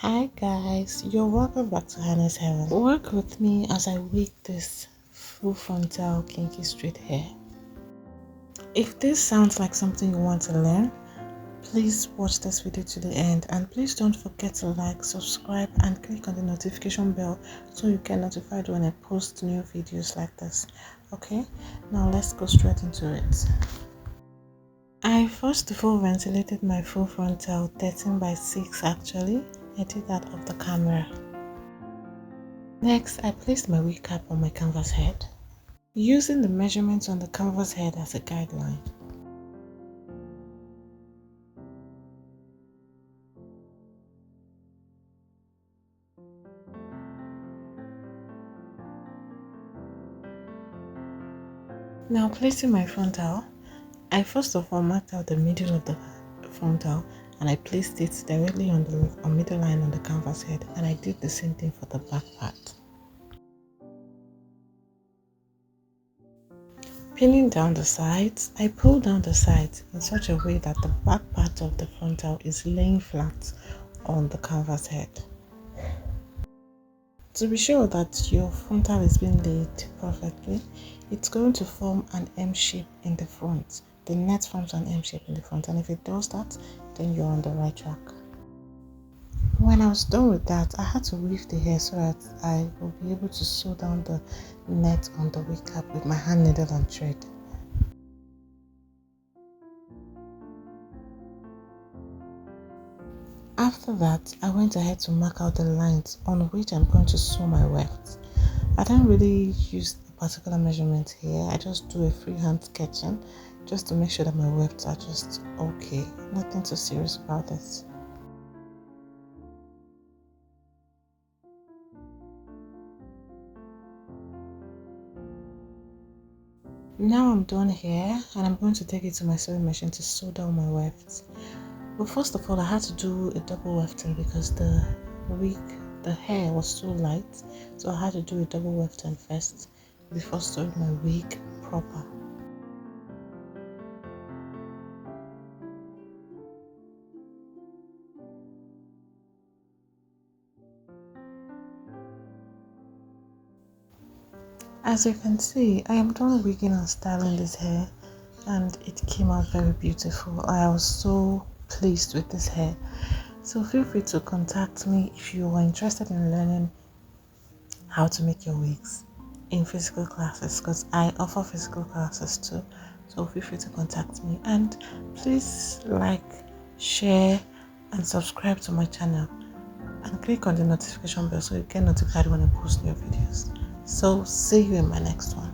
Hi guys, you're welcome back to Hannah's Heaven. Work with me as I wig this full frontal kinky straight hair. If this sounds like something you want to learn, please watch this video to the end, and please don't forget to like, subscribe and click on the notification bell so you get notified when I post new videos like this. Okay, now let's go straight into it. I first of all ventilated my full frontal 13/6 actually. I did that off the camera. Next, I placed my wig cap on my canvas head, using the measurements on the canvas head as a guideline. Now placing my frontal, I first of all marked out the middle of the frontal and I placed it directly on the middle line on the canvas head, and I did the same thing for the back part. Pinning down the sides, I pull down the sides in such a way that the back part of the frontal is laying flat on the canvas head. To be sure that your frontal is being laid perfectly, it's going to form an M shape in the front. The net forms an M shape in the front, and if it does that, then you're on the right track. When I was done with that, I had to weave the hair so that I will be able to sew down the net on the wig cap with my hand needle and thread. After that, I went ahead to mark out the lines on which I'm going to sew my wefts. I don't really use a particular measurement here. I just do a freehand sketching just to make sure that my wefts are just okay. Nothing too serious about it. Now I'm done here, and I'm going to take it to my sewing machine to sew down my wefts. But first of all, I had to do a double wefting because the hair was so light, so I had to do a double wefting first before sewing my wig proper. As you can see, I am done wigging and styling this hair, and it came out very beautiful. I was so pleased with this hair. So feel free to contact me if you are interested in learning how to make your wigs in physical classes, because I offer physical classes too. So feel free to contact me, and please like, share and subscribe to my channel, and click on the notification bell so you get notified when I post new videos. So see you in my next one.